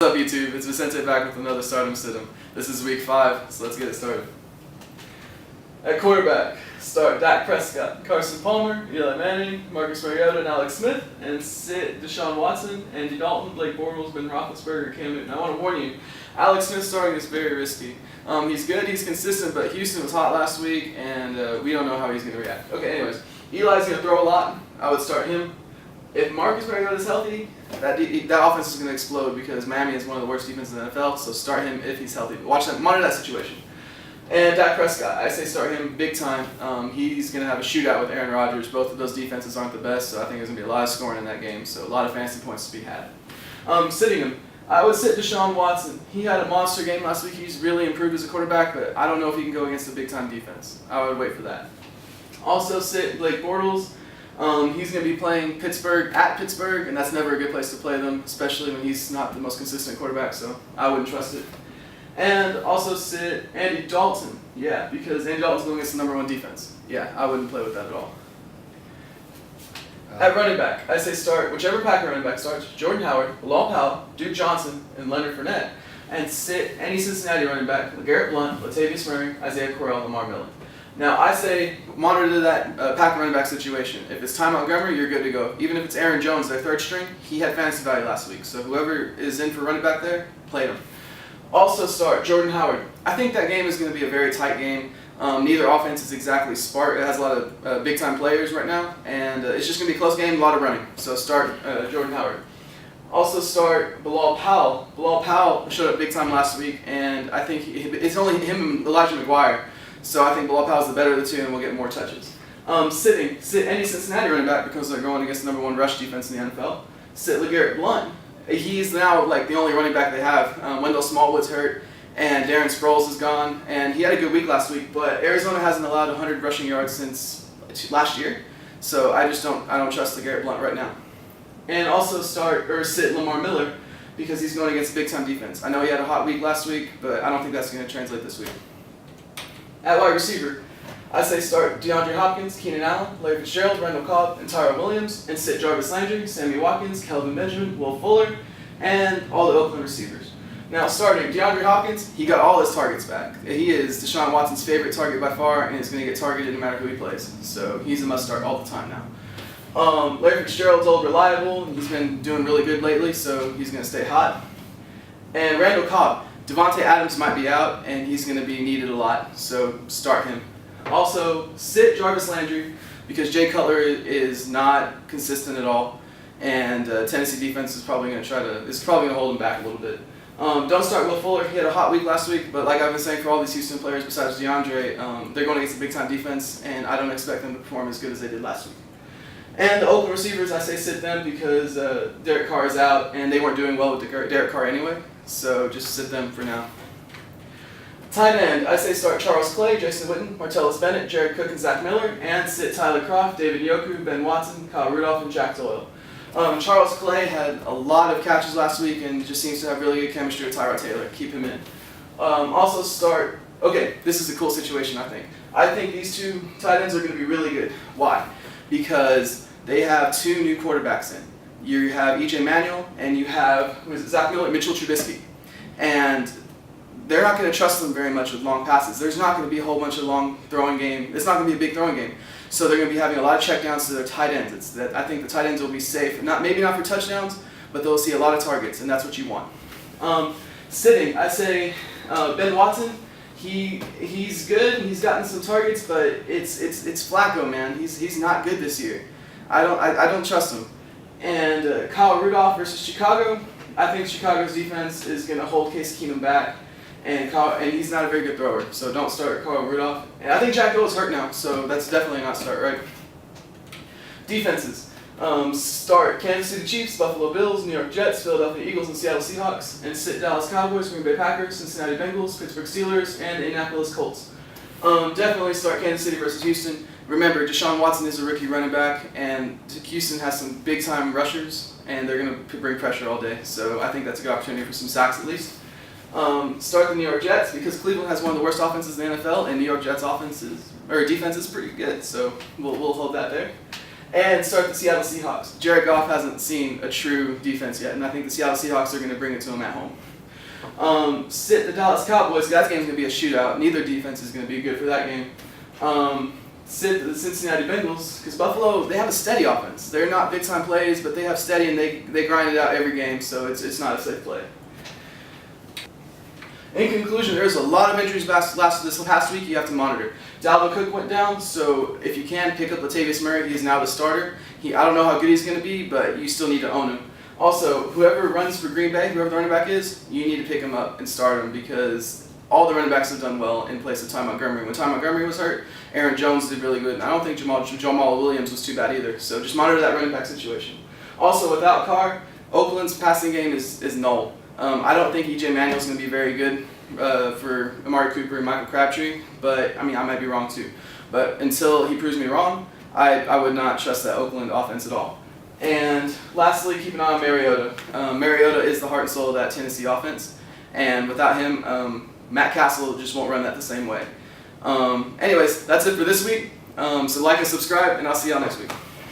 What's up YouTube? It's Vicente back with another Stardom Situm. This is week 5, so let's get it started. At quarterback, start Dak Prescott, Carson Palmer, Eli Manning, Marcus Mariota, and Alex Smith, and sit Deshaun Watson, Andy Dalton, Blake Bortles, Ben Roethlisberger, Cam Newton. I want to warn you, Alex Smith starting is very risky. He's good, he's consistent, but Houston was hot last week, and we don't know how he's going to react. Okay, anyways, Eli's going to throw a lot. I would start him. If Marcus Mariota is healthy, that offense is going to explode because Miami is one of the worst defenses in the NFL, so start him if he's healthy. Watch that, monitor that situation. And Dak Prescott, I say start him big time. He's going to have a shootout with Aaron Rodgers. Both of those defenses aren't the best, so I think there's going to be a lot of scoring in that game, so a lot of fantasy points to be had. Sitting him, I would sit Deshaun Watson. He had a monster game last week. He's really improved as a quarterback, but I don't know if he can go against a big-time defense. I would wait for that. Also sit Blake Bortles. He's going to be playing at Pittsburgh, and that's never a good place to play them, especially when he's not the most consistent quarterback, so I wouldn't trust it. And also sit Andy Dalton, yeah, because Andy Dalton's going against the #1 defense. Yeah, I wouldn't play with that at all. At running back, I say start whichever Packer running back starts, Jordan Howard, Bilal Powell, Duke Johnson, and Leonard Fournette, and sit any Cincinnati running back, LeGarrette Blount, Latavius Murray, Isaiah Correll, Lamar Miller. Now, I say monitor that Packer running back situation. If it's Ty Montgomery, you're good to go. Even if it's Aaron Jones, their third string, he had fantasy value last week. So whoever is in for running back there, play him. Also start Jordan Howard. I think that game is going to be a very tight game. Neither offense is exactly smart. It has a lot of big-time players right now, and it's just going to be a close game, a lot of running. So start Jordan Howard. Also start Bilal Powell. Bilal Powell showed up big time last week, and I think it's only him and Elijah McGuire. So I think Bilal Powell's the better of the two and will get more touches. Sit any Cincinnati running back because they're going against the #1 rush defense in the NFL. Sit LeGarrette Blount. He's now like the only running back they have. Wendell Smallwood's hurt, and Darren Sproles is gone. And he had a good week last week, but Arizona hasn't allowed 100 rushing yards since last year. So I don't trust LeGarrette Blount right now. And also sit Lamar Miller because he's going against a big-time defense. I know he had a hot week last week, but I don't think that's going to translate this week. At wide receiver, I say start DeAndre Hopkins, Keenan Allen, Larry Fitzgerald, Randall Cobb, and Tyrell Williams, and sit Jarvis Landry, Sammy Watkins, Kelvin Benjamin, Will Fuller, and all the Oakland receivers. Now starting DeAndre Hopkins, he got all his targets back. He is Deshaun Watson's favorite target by far, and he's going to get targeted no matter who he plays. So he's a must start all the time now. Larry Fitzgerald's old reliable. He's been doing really good lately, so he's going to stay hot. And Randall Cobb. Devontae Adams might be out, and he's going to be needed a lot, so start him. Also, sit Jarvis Landry because Jay Cutler is not consistent at all, and Tennessee defense is probably going to hold him back a little bit. Don't start Will Fuller. He had a hot week last week, but like I've been saying for all these Houston players besides DeAndre, they're going against a big-time defense, and I don't expect them to perform as good as they did last week. And the Oakland receivers, I say sit them because Derek Carr is out, and they weren't doing well with Derek Carr anyway, so just sit them for now. Tight end, I say start Charles Clay, Jason Witten, Martellus Bennett, Jared Cook, and Zach Miller, and sit Tyler Kroft, David Njoku, Ben Watson, Kyle Rudolph, and Jack Doyle. Charles Clay had a lot of catches last week and just seems to have really good chemistry with Tyrod Taylor. Keep him in. Also start, okay, this is a cool situation I think. I think these two tight ends are going to be really good. Why? Because they have 2 new quarterbacks in. You have E.J. Manuel and you have Zach Miller, Mitchell Trubisky. And they're not going to trust them very much with long passes. There's not going to be a whole bunch of long throwing game. It's not going to be a big throwing game. So they're going to be having a lot of checkdowns to their tight ends. I think the tight ends will be safe. Maybe not for touchdowns, but they'll see a lot of targets, and that's what you want. Sitting, I say Ben Watson. He's good. He's gotten some targets, but it's Flacco, man. He's not good this year. I don't trust him. And Kyle Rudolph versus Chicago. I think Chicago's defense is going to hold Case Keenum back. And he's not a very good thrower, so don't start Kyle Rudolph. And I think Jack Doyle's hurt now, so that's definitely not start, right? Defenses. Start Kansas City Chiefs, Buffalo Bills, New York Jets, Philadelphia Eagles, and Seattle Seahawks. And sit Dallas Cowboys, Green Bay Packers, Cincinnati Bengals, Pittsburgh Steelers, and Indianapolis Colts. Definitely start Kansas City versus Houston. Remember, Deshaun Watson is a rookie running back, and Houston has some big-time rushers, and they're going to bring pressure all day. So I think that's a good opportunity for some sacks at least. Start the New York Jets because Cleveland has one of the worst offenses in the NFL, and New York Jets' defense is pretty good, so we'll hold that there. and start the Seattle Seahawks. Jared Goff hasn't seen a true defense yet, and I think the Seattle Seahawks are going to bring it to him at home. Sit the Dallas Cowboys. That game's going to be a shootout. Neither defense is going to be good for that game. Sit the Cincinnati Bengals, because Buffalo, they have a steady offense. They're not big-time plays, but they have steady, and they grind it out every game, so it's not a safe play. In conclusion, there's a lot of injuries this past week you have to monitor. Dalvin Cook went down, so if you can, pick up Latavius Murray. He is now the starter. I don't know how good he's going to be, but you still need to own him. Also, whoever runs for Green Bay, whoever the running back is, you need to pick him up and start him, because all the running backs have done well in place of Ty Montgomery. When Ty Montgomery was hurt, Aaron Jones did really good, and I don't think Jamal Williams was too bad either. So just monitor that running back situation. Also, without Carr, Oakland's passing game is null. I don't think E.J. Manuel's going to be very good for Amari Cooper and Michael Crabtree, but I might be wrong too. But until he proves me wrong, I would not trust that Oakland offense at all. And lastly, keep an eye on Mariota. Mariota is the heart and soul of that Tennessee offense, and without him, Matt Castle just won't run that the same way. Anyways, that's it for this week. So like and subscribe, and I'll see y'all next week.